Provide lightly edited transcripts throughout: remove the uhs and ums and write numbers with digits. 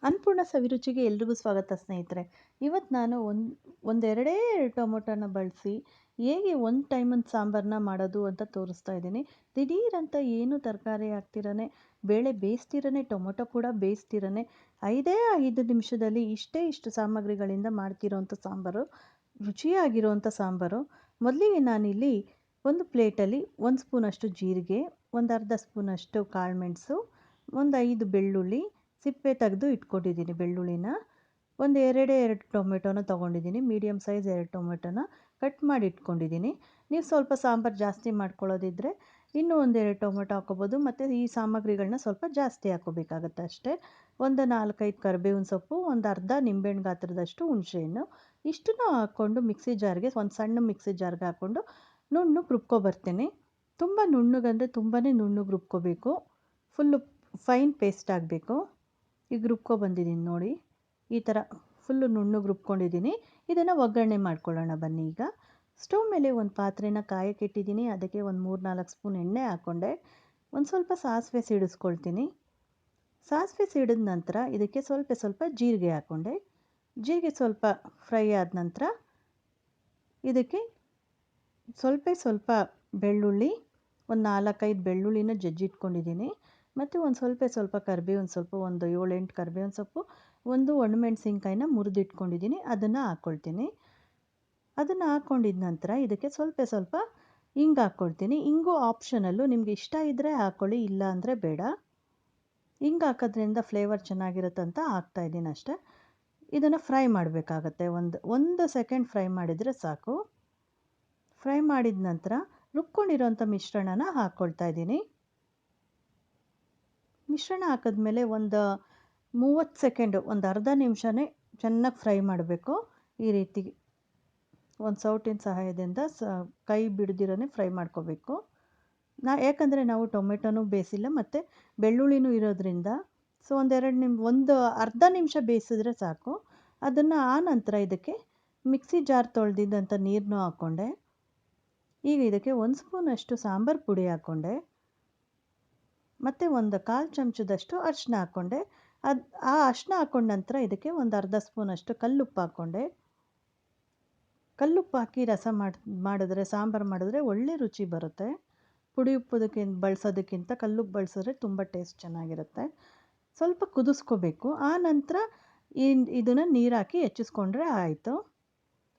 ಅನ್ನಪೂರ್ಣ ಸವಿರುಚಿಗೆ ಎಲ್ರಿಗೂ ಸ್ವಾಗತ ಸ್ನೇಹಿತರೆ. ಇವತ್ತು ನಾನು ಒಂದೆರಡೇ ಟೊಮೊಟೊನ ಬಳಸಿ ಹೇಗೆ ಒಂದು ಟೈಮಲ್ಲಿ ಸಾಂಬಾರನ್ನ ಮಾಡೋದು ಅಂತ ತೋರಿಸ್ತಾ ಇದ್ದೀನಿ. ದಿಢೀರಂತ ಏನು ತರಕಾರಿ ಹಾಕ್ತಿರನೇ, ಬೇಳೆ ಬೇಯಿಸ್ತಿರನೇ, ಟೊಮೊಟೊ ಕೂಡ ಬೇಯಿಸ್ತಿರನೇ 5 ನಿಮಿಷದಲ್ಲಿ ಇಷ್ಟು ಸಾಮಗ್ರಿಗಳಿಂದ ಮಾಡ್ತಿರೋಂಥ ಸಾಂಬಾರು, ರುಚಿಯಾಗಿರೋಂಥ ಸಾಂಬಾರು. ಮೊದಲಿಗೆ ನಾನಿಲ್ಲಿ ಒಂದು ಪ್ಲೇಟಲ್ಲಿ 1 ಸ್ಪೂನಷ್ಟು ಜೀರಿಗೆ, ಒಂದು ಅರ್ಧ ಸ್ಪೂನಷ್ಟು ಕಾಳುಮೆಣಸು, ಒಂದು 5 ಬೆಳ್ಳುಳ್ಳಿ ಸಿಪ್ಪೆ ತೆಗೆದು ಇಟ್ಕೊಂಡಿದ್ದೀನಿ ಬೆಳ್ಳುಳ್ಳಿನ. ಒಂದು ಎರಡು ಟೊಮೆಟೊನ ತೊಗೊಂಡಿದ್ದೀನಿ, ಮೀಡಿಯಮ್ ಸೈಜ್ 2 ಟೊಮೆಟೊನ ಕಟ್ ಮಾಡಿ ಇಟ್ಕೊಂಡಿದ್ದೀನಿ. ನೀವು ಸ್ವಲ್ಪ ಸಾಂಬಾರು ಜಾಸ್ತಿ ಮಾಡ್ಕೊಳ್ಳೋದಿದ್ದರೆ ಇನ್ನೂ ಒಂದೆರಡು ಟೊಮೆಟೊ ಹಾಕ್ಕೋಬೋದು, ಮತ್ತು ಈ ಸಾಮಗ್ರಿಗಳನ್ನ ಸ್ವಲ್ಪ ಜಾಸ್ತಿ ಹಾಕ್ಕೋಬೇಕಾಗತ್ತೆ ಅಷ್ಟೇ. ಒಂದು 4-5 ಕರಿಬೇವಿನ ಸೊಪ್ಪು, ಒಂದು ಅರ್ಧ ನಿಂಬೆಹಣ್ಣು ಗಾತ್ರದಷ್ಟು ಹುಣಸೆಹಣ್ಣು, ಇಷ್ಟನ್ನು ಹಾಕ್ಕೊಂಡು ಮಿಕ್ಸಿ ಜಾರ್ಗೆ, ಒಂದು ಸಣ್ಣ ಮಿಕ್ಸಿ ಜಾರ್ಗೆ ಹಾಕ್ಕೊಂಡು ನುಣ್ಣಗೆ ರುಬ್ಕೊಬರ್ತೀನಿ. ತುಂಬ ನುಣ್ಣಗಂದರೆ ತುಂಬಾ ನುಣ್ಣಗೆ ರುಬ್ಕೋಬೇಕು, ಫುಲ್ಲು ಫೈನ್ ಪೇಸ್ಟ್ ಆಗಬೇಕು. ಈಗ ರುಬ್ಕೊಬಂದಿದ್ದೀನಿ ನೋಡಿ, ಈ ಥರ ಫುಲ್ಲು ನುಣ್ಣಗೆ ರುಬ್ಕೊಂಡಿದ್ದೀನಿ. ಇದನ್ನು ಒಗ್ಗರಣೆ ಮಾಡ್ಕೊಳ್ಳೋಣ ಬನ್ನಿ. ಈಗ ಸ್ಟವ್ ಮೇಲೆ ಒಂದು ಪಾತ್ರೆನ ಕಾಯಕ್ಕೆ ಇಟ್ಟಿದ್ದೀನಿ. ಅದಕ್ಕೆ ಒಂದು 3-4 ಸ್ಪೂನ್ ಎಣ್ಣೆ ಹಾಕ್ಕೊಂಡೆ. ಒಂದು ಸ್ವಲ್ಪ ಸಾಸಿವೆ ಸಿಡಿಸ್ಕೊಳ್ತೀನಿ. ಸಾಸಿವೆ ಸಿಡಿದ ನಂತರ ಇದಕ್ಕೆ ಸ್ವಲ್ಪ ಜೀರಿಗೆ ಹಾಕ್ಕೊಂಡೆ. ಜೀರಿಗೆ ಸ್ವಲ್ಪ ಫ್ರೈ ಆದ ನಂತರ ಇದಕ್ಕೆ ಸ್ವಲ್ಪ ಬೆಳ್ಳುಳ್ಳಿ, ಒಂದು 4-5 ಬೆಳ್ಳುಳ್ಳಿನ ಜಜ್ಜಿಟ್ಕೊಂಡಿದ್ದೀನಿ, ಮತ್ತು ಒಂದು ಸ್ವಲ್ಪ ಕರಿಬೇವಿನ ಸೊಪ್ಪು, ಒಂದು 7-8 ಕರಿಬೇವಿನ ಸೊಪ್ಪು, ಒಂದು ಒಣಮೆಣಸಿನ್ಕಾಯಿನ ಮುರಿದಿಟ್ಕೊಂಡಿದ್ದೀನಿ, ಅದನ್ನು ಹಾಕ್ಕೊಳ್ತೀನಿ. ಅದನ್ನು ಹಾಕ್ಕೊಂಡಿದ ನಂತರ ಇದಕ್ಕೆ ಸ್ವಲ್ಪ ಹಿಂಗೆ ಹಾಕ್ಕೊಳ್ತೀನಿ. ಹಿಂಗು ಆಪ್ಷನಲ್ಲು, ನಿಮಗೆ ಇಷ್ಟ ಇದ್ದರೆ ಹಾಕ್ಕೊಳ್ಳಿ, ಇಲ್ಲ ಅಂದರೆ ಬೇಡ. ಹಿಂಗೆ ಹಾಕೋದ್ರಿಂದ ಫ್ಲೇವರ್ ಚೆನ್ನಾಗಿರುತ್ತಂತ ಹಾಕ್ತಾಯಿದ್ದೀನಿ ಅಷ್ಟೇ. ಇದನ್ನು ಫ್ರೈ ಮಾಡಬೇಕಾಗತ್ತೆ, ಒಂದು ಸೆಕೆಂಡ್ ಫ್ರೈ ಮಾಡಿದರೆ ಸಾಕು. ಫ್ರೈ ಮಾಡಿದ ನಂತರ ರುಬ್ಕೊಂಡಿರೋಂಥ ಮಿಶ್ರಣನ ಹಾಕ್ಕೊಳ್ತಾ ಇದ್ದೀನಿ. ಮಿಶ್ರಣ ಹಾಕಿದ್ಮೇಲೆ ಒಂದು 30 ಸೆಕೆಂಡು, ಒಂದು ಅರ್ಧ ನಿಮಿಷನೇ ಚೆನ್ನಾಗಿ ಫ್ರೈ ಮಾಡಬೇಕು. ಈ ರೀತಿ ಒಂದು ಸೌಟಿನ ಸಹಾಯದಿಂದ ಕೈ ಬಿಡ್ದಿರೇ ಫ್ರೈ ಮಾಡ್ಕೋಬೇಕು. ಯಾಕಂದರೆ ನಾವು ಟೊಮೆಟೊನೂ ಬೇಯಿಸಿಲ್ಲ ಮತ್ತು ಬೆಳ್ಳುಳ್ಳಿನೂ ಇರೋದ್ರಿಂದ, ಸೊ ಒಂದು ಅರ್ಧ ನಿಮಿಷ ಬೇಯಿಸಿದ್ರೆ ಸಾಕು. ಅದನ್ನು ಆ ನಂತರ ಇದಕ್ಕೆ ಮಿಕ್ಸಿ ಜಾರ್ ತೊಳೆದಿದ್ದಂಥ ನೀರನ್ನು ಹಾಕ್ಕೊಂಡೆ. ಈಗ ಇದಕ್ಕೆ 1 ಸ್ಪೂನಷ್ಟು ಸಾಂಬಾರು ಪುಡಿ ಹಾಕ್ಕೊಂಡೆ, ಮತ್ತು ಒಂದು 1/4 ಚಮಚದಷ್ಟು ಅರಿಶಿನ ಹಾಕ್ಕೊಂಡೆ. ಆ ಅರಿಶಿನ ಹಾಕ್ಕೊಂಡ ನಂತರ ಇದಕ್ಕೆ ಒಂದು ಅರ್ಧ ಸ್ಪೂನಷ್ಟು ಕಲ್ಲುಪ್ಪು ಹಾಕ್ಕೊಂಡೆ. ಕಲ್ಲುಪ್ಪು ಹಾಕಿ ರಸ ಮಾಡಿದ್ರೆ, ಸಾಂಬಾರು ಮಾಡಿದ್ರೆ ಒಳ್ಳೆ ರುಚಿ ಬರುತ್ತೆ. ಪುಡಿ ಬಳಸೋದಕ್ಕಿಂತ ಕಲ್ಲುಪ್ಪು ಬಳಸಿದ್ರೆ ತುಂಬ ಟೇಸ್ಟ್ ಚೆನ್ನಾಗಿರುತ್ತೆ. ಸ್ವಲ್ಪ ಕುದಿಸ್ಕೋಬೇಕು. ಆ ನಂತರ ಇದನ್ನು ನೀರು ಹಾಕಿ ಹೆಚ್ಚಿಸ್ಕೊಂಡ್ರೆ ಆಯಿತು.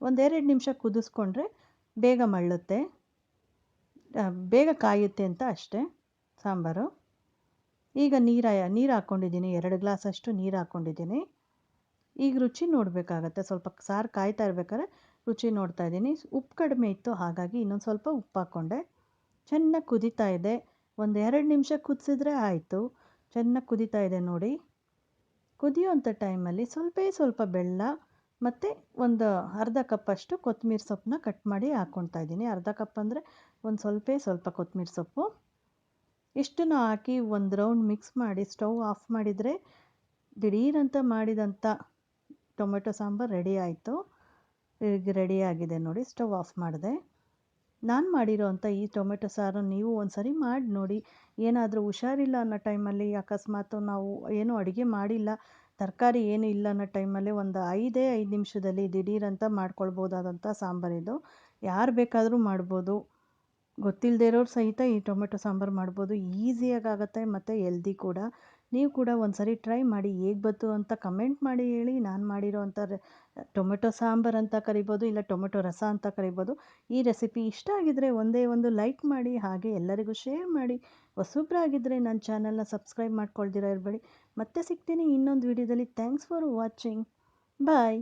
1-2 ನಿಮಿಷ ಕುದಿಸ್ಕೊಂಡ್ರೆ ಬೇಗ ಮಳ್ಳುತ್ತೆ, ಬೇಗ ಕಾಯುತ್ತೆ ಅಂತ ಅಷ್ಟೇ ಸಾಂಬಾರು. ಈಗ ನೀರು ಹಾಕ್ಕೊಂಡಿದ್ದೀನಿ, 2 ಗ್ಲಾಸಷ್ಟು ನೀರು ಹಾಕ್ಕೊಂಡಿದ್ದೀನಿ. ಈಗ ರುಚಿ ನೋಡಬೇಕಾಗತ್ತೆ, ಸ್ವಲ್ಪ ಸಾರು ಕಾಯ್ತಾ ಇರ್ಬೇಕಾದ್ರೆ ರುಚಿ ನೋಡ್ತಾ ಇದ್ದೀನಿ. ಉಪ್ಪು ಕಡಿಮೆ ಇತ್ತು, ಹಾಗಾಗಿ ಇನ್ನೊಂದು ಸ್ವಲ್ಪ ಉಪ್ಪು ಹಾಕ್ಕೊಂಡೆ. ಚೆನ್ನಾಗಿ ಕುದೀತಾ ಇದೆ, 1-2 ನಿಮಿಷ ಕುದಿಸಿದ್ರೆ ಆಯಿತು. ಚೆನ್ನಾಗಿ ಕುದೀತಾ ಇದೆ ನೋಡಿ. ಕುದಿಯೋಂಥ ಟೈಮಲ್ಲಿ ಸ್ವಲ್ಪ ಬೆಲ್ಲ ಮತ್ತು ಒಂದು ಅರ್ಧ ಕಪ್ಪಷ್ಟು ಕೊತ್ತಂಬರಿ ಸೊಪ್ಪನ್ನ ಕಟ್ ಮಾಡಿ ಹಾಕ್ಕೊಳ್ತಾ ಇದ್ದೀನಿ. ಅರ್ಧ ಕಪ್ ಅಂದರೆ ಒಂದು ಸ್ವಲ್ಪ ಕೊತ್ತಂಬರಿ ಸೊಪ್ಪು. ಇಷ್ಟನ್ನು ಹಾಕಿ ಒಂದು ರೌಂಡ್ ಮಿಕ್ಸ್ ಮಾಡಿ ಸ್ಟವ್ ಆಫ್ ಮಾಡಿದರೆ ದಿಢೀರಂತ ಮಾಡಿದಂಥ ಟೊಮೆಟೊ ಸಾಂಬಾರು ರೆಡಿ ಆಯಿತು. ಈಗ ರೆಡಿಯಾಗಿದೆ ನೋಡಿ, ಸ್ಟವ್ ಆಫ್ ಮಾಡಿದೆ. ನಾನು ಮಾಡಿರೋವಂಥ ಈ ಟೊಮೆಟೊ ಸಾರು ನೀವು ಒಂದು ಸರಿ ಮಾಡಿ ನೋಡಿ. ಏನಾದರೂ ಹುಷಾರಿಲ್ಲ ಅನ್ನೋ ಟೈಮಲ್ಲಿ, ಅಕಸ್ಮಾತು ನಾವು ಏನೂ ಅಡುಗೆ ಮಾಡಿಲ್ಲ, ತರಕಾರಿ ಏನೂ ಇಲ್ಲ ಅನ್ನೋ ಟೈಮಲ್ಲಿ ಒಂದು 5 ನಿಮಿಷದಲ್ಲಿ ದಿಢೀರಂತ ಮಾಡ್ಕೊಳ್ಬೋದಾದಂಥ ಸಾಂಬಾರಿದು. ಯಾರು ಬೇಕಾದರೂ ಮಾಡ್ಬೋದು, ಗೊತ್ತಿಲ್ಲದೆ ಇರೋರು ಸಹಿತ ಈ ಟೊಮೆಟೊ ಸಾಂಬಾರು ಮಾಡ್ಬೋದು. ಈಸಿಯಾಗಿ ಆಗುತ್ತೆ ಮತ್ತು ಹೆಲ್ದಿ ಕೂಡ. ನೀವು ಕೂಡ ಒಂದು ಸರಿ ಟ್ರೈ ಮಾಡಿ, ಹೇಗೆ ಬಂತು ಅಂತ ಕಮೆಂಟ್ ಮಾಡಿ ಹೇಳಿ. ನಾನು ಮಾಡಿರೋವಂಥ ಟೊಮೆಟೊ ಸಾಂಬಾರು ಅಂತ ಕರಿಬೋದು, ಇಲ್ಲ ಟೊಮೆಟೊ ರಸ ಅಂತ ಕರಿಬೋದು. ಈ ರೆಸಿಪಿ ಇಷ್ಟ ಆಗಿದ್ದರೆ ಒಂದೇ ಒಂದು ಲೈಕ್ ಮಾಡಿ, ಹಾಗೆ ಎಲ್ಲರಿಗೂ ಶೇರ್ ಮಾಡಿ. ಹೊಸಬ್ರಾಗಿದ್ದರೆ ನನ್ನ ಚಾನಲ್ನ ಸಬ್ಸ್ಕ್ರೈಬ್ ಮಾಡ್ಕೊಳ್ದಿರ ಇರಬೇಡಿ. ಮತ್ತೆ ಸಿಗ್ತೀನಿ ಇನ್ನೊಂದು ವಿಡಿಯೋದಲ್ಲಿ. Thanks for watching. ಬಾಯ್.